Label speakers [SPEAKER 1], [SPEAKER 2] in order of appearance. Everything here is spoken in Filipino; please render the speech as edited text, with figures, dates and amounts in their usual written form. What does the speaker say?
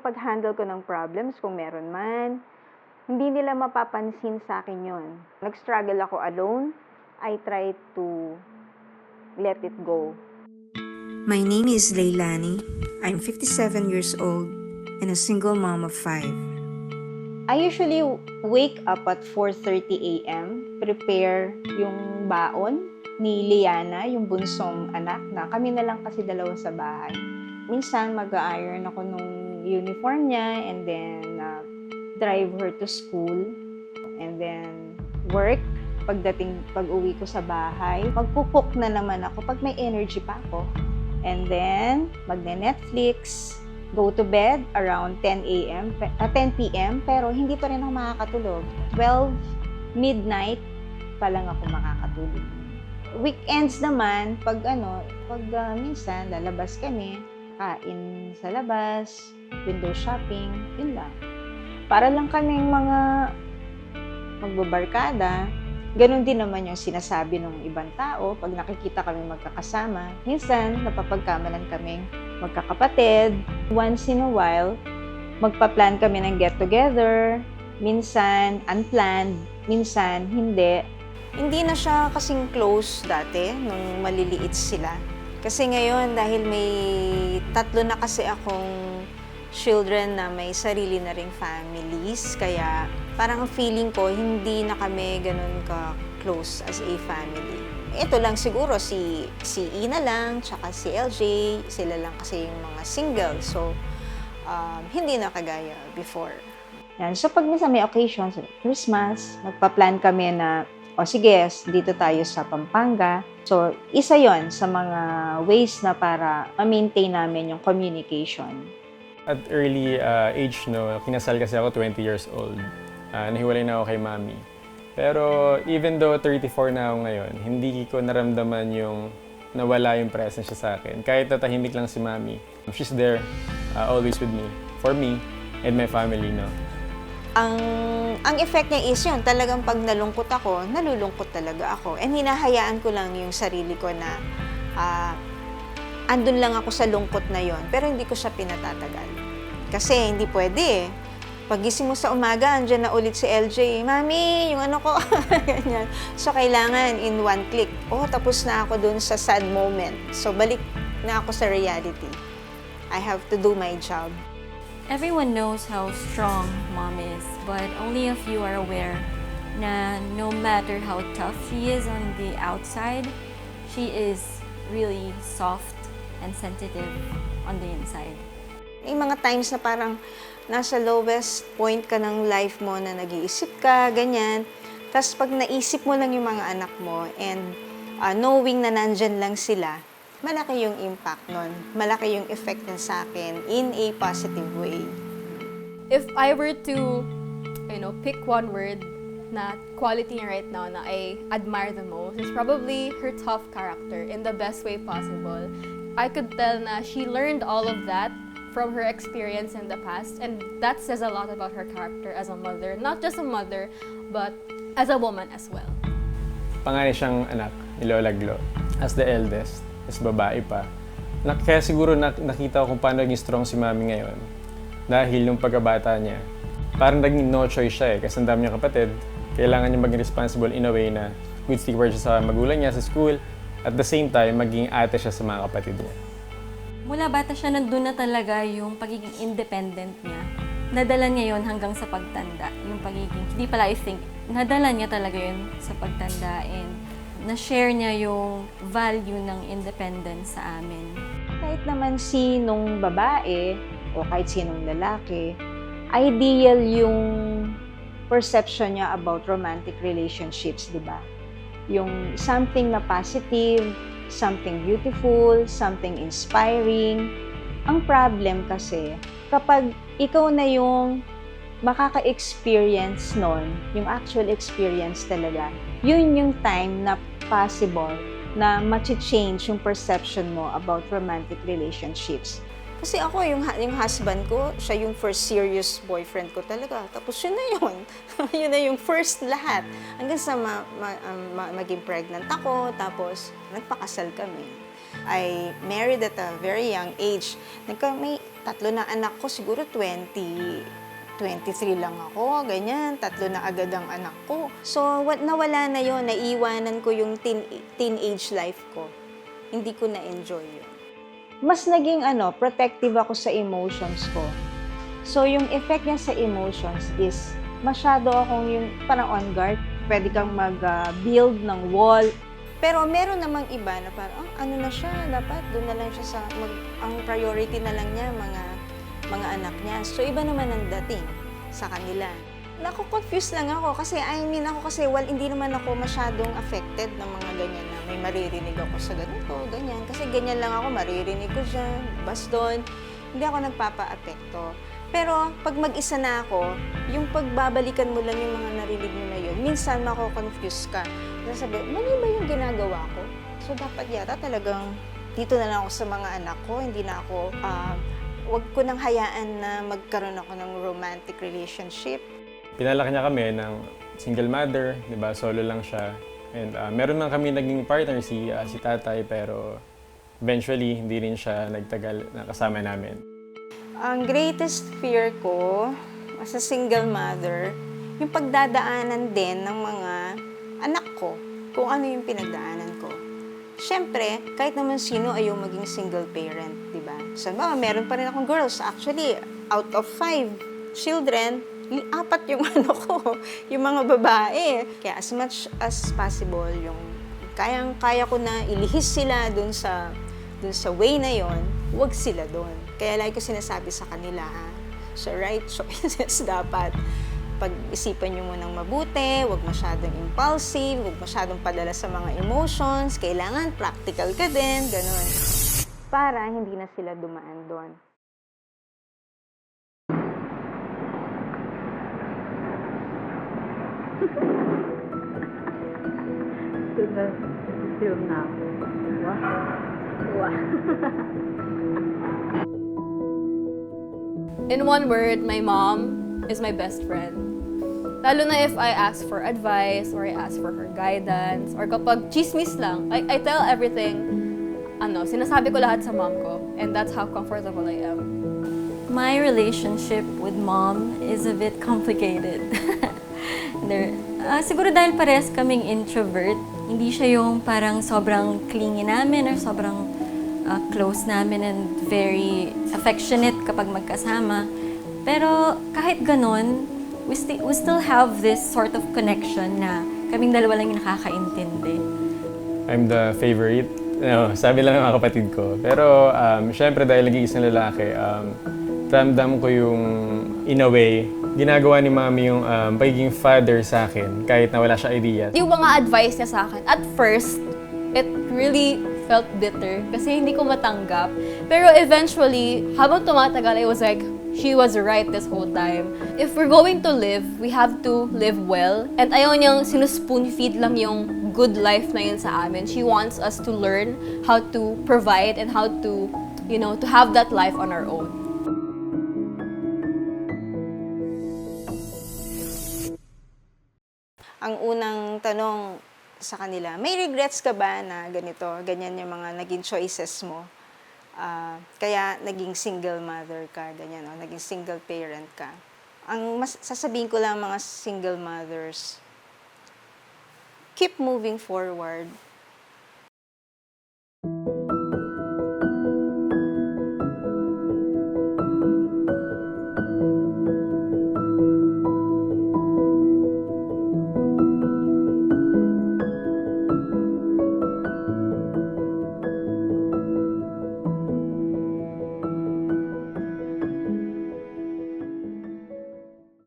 [SPEAKER 1] pag-handle ko ng problems kung meron man. Hindi nila mapapansin sa akin yon. Nag-struggle ako alone. I try to let it go.
[SPEAKER 2] My name is Leilani. I'm 57 years old and a single mom of 5.
[SPEAKER 1] I usually wake up at 4:30 a.m., prepare yung baon ni Liana, yung bunsong anak na kami na lang kasi dalawa sa bahay. Minsan mag-iron ako nung uniform niya and then drive her to school and then work. Pag-uwi ko sa bahay, magkukook na naman ako pag may energy pa ako. And then, magne-Netflix, go to bed around 10 p.m. Pero hindi pa rin ako makakatulog. 12 midnight pa lang ako makakatulog. Weekends naman, pag minsan lalabas kami, kain sa labas, window shopping, yun lang. Para lang kaming mga magbabarkada. Ganon din naman yung sinasabi ng ibang tao pag nakikita kami magkakasama. Minsan, napapagkamalan kaming magkakapatid. Once in a while, magpa-plan kami ng get-together. Minsan, unplanned. Minsan, hindi. Hindi na siya kasing close dati nung maliliit sila. Kasi ngayon, dahil may 3 na kasi akong children na may sarili na ring families, kaya parang feeling ko hindi na kami ganun ka-close as a family. Ito lang siguro si Ina lang, tsaka si LJ, sila lang kasi yung mga single. So, hindi na kagaya before. Yan. So, pag minsan may occasions, Christmas, magpa-plan kami na, sige, dito tayo sa Pampanga. So, isa yon sa mga ways na para ma-maintain namin yung communication.
[SPEAKER 3] At early age, kinasal kasi ako 20 years old. Nahiwalay na ako kay mami. Pero even though 34 na ako ngayon, hindi ko naramdaman yung nawala yung presence siya sa akin. Kahit natahimik lang si mami, she's there, always with me, for me and my family, no?
[SPEAKER 1] Ang effect niya is yun, talagang pag nalungkot ako, nalulungkot talaga ako. And hinahayaan ko lang yung sarili ko na andun lang ako sa lungkot na yon, pero hindi ko siya pinatatagal. Kasi hindi pwede eh. Pagising mo sa umaga, andyan na ulit si LJ, Mami, yung ano ko, ganyan. So, kailangan in one click. Tapos na ako dun sa sad moment. So, balik na ako sa reality. I have to do my job.
[SPEAKER 4] Everyone knows how strong mom is, but only a few are aware na no matter how tough she is on the outside, she is really soft and sensitive on the inside.
[SPEAKER 1] Yung mga times na parang nasa lowest point ka ng life mo na nag-iisip ka, ganyan. Tapos pag naisip mo lang yung mga anak mo and knowing na nandyan lang sila, malaki yung impact nun. Malaki yung effect nun sa akin in a positive way.
[SPEAKER 5] If I were to, pick one word na quality niya right now na I admire the most, it's probably her tough character in the best way possible. I could tell na she learned all of that from her experience in the past, and that says a lot about her character as a mother. Not just a mother, but as a woman as well.
[SPEAKER 3] Panganay siyang anak ni Lola Glo. As the eldest, is babae pa. Kaya siguro nakita ko kung paano naging strong si mami ngayon. Dahil nung pagkabata niya, parang naging no choice siya eh. Kasi ang dami niyang kapatid, kailangan niya maging responsible in a way na good steward siya sa magulang niya, sa school. At the same time, maging ate siya sa mga kapatid niya.
[SPEAKER 4] Mula bata siya, nandun na talaga yung pagiging independent niya. Nadala niya yun hanggang sa pagtanda. Yung pagiging, hindi pala I think, nadala niya talaga yun sa pagtanda and na-share niya yung value ng independence sa amin.
[SPEAKER 1] Kahit naman sinong babae o kahit sinong lalaki, ideal yung perception niya about romantic relationships, di ba? Yung something na positive, something beautiful, something inspiring. Ang problem kasi, kapag ikaw na yung makaka-experience nun, yung actual experience talaga, yun yung time na possible na ma-change yung perception mo about romantic relationships. Kasi ako, yung husband ko, siya yung first serious boyfriend ko talaga. Tapos yun na yun. Yun na yung first lahat. Hanggang sa maging pregnant ako, tapos nagpakasal kami. I married at a very young age. May 3 na anak ko, siguro 23 lang ako, ganyan. 3 na agad ang anak ko. So, nawala na yon, naiiwanan ko yung teenage life ko. Hindi ko na-enjoy yun. Mas naging protective ako sa emotions ko. So, yung effect niya sa emotions is masyado akong yung parang on guard. Pwede kang mag-build ng wall. Pero meron namang iba na parang, ano na siya, dapat doon na lang siya ang priority na lang niya, mga anak niya. So, iba naman ang dating sa kanila. Nako-confuse lang ako kasi, hindi naman ako masyadong affected ng mga ganyan na may maririnig ako sa ganito, ganyan. Kasi ganyan lang ako, maririnig ko dyan, baston. Hindi ako nagpapa-apekto. Pero pag mag-isa na ako, yung pagbabalikan mo lang yung mga narinig mo na yun, minsan mako-confuse ka. Sabi, mali ba yung ginagawa ko? So dapat yata talagang dito na lang ako sa mga anak ko, hindi na ako, wag ko nang hayaan na magkaroon ako ng romantic relationship.
[SPEAKER 3] Pinalaki niya kami ng single mother, di ba? Solo lang siya. And meron lang kami naging partner, si tatay, pero eventually hindi rin siya nagtagal na kasama namin.
[SPEAKER 1] Ang greatest fear ko as a single mother, yung pagdadaanan din ng mga anak ko, kung ano yung pinagdaanan ko. Siyempre, kahit naman sino ayaw maging single parent, di ba? So, meron pa rin akong girls. Actually, out of 5 children, 4 yung yung mga babae. Kaya as much as possible, yung kaya ko na ilihis sila dun sa way na yon, huwag sila dun. Kaya like ko sinasabi sa kanila, so right choices dapat. Pag-isipan nyo munang mabuti, huwag masyadong impulsive, huwag masyadong padala sa mga emotions, kailangan practical ka din, ganun. Para hindi na sila dumaan doon.
[SPEAKER 5] In one word, my mom is my best friend. Lalo na if I ask for advice or I ask for her guidance or kapag chismis lang, I tell everything, sinasabi ko lahat sa mom ko, and that's how comfortable I am.
[SPEAKER 4] My relationship with mom is a bit complicated. Siguro dahil parehas kaming introvert, hindi siya yung parang sobrang clingy namin or sobrang close namin and very affectionate kapag magkasama. Pero kahit ganun, we still have this sort of connection na kaming dalawa lang yung nakakaintindi.
[SPEAKER 3] I'm the favorite. Sabi lang ng mga kapatid ko. Pero syempre dahil nag-iisang lalaki, ramdam ko yung, in a way, ginagawa ni mami yung pagiging father sa akin kahit na wala siya idea.
[SPEAKER 5] Yung mga advice niya sa akin, at first, it really felt bitter kasi hindi ko matanggap. Pero eventually, habang tumatagal, I was like, she was right this whole time. If we're going to live, we have to live well. And ayaw niyang sinuspoon feed lang yung good life na yun sa amin. She wants us to learn how to provide and how to, to have that life on our own.
[SPEAKER 1] Ang unang tanong sa kanila, may regrets ka ba na ganito, ganyan yung mga naging choices mo? Kaya naging single mother ka, ganyan, naging single parent ka. Ang sasabihin ko lang mga single mothers, keep moving forward.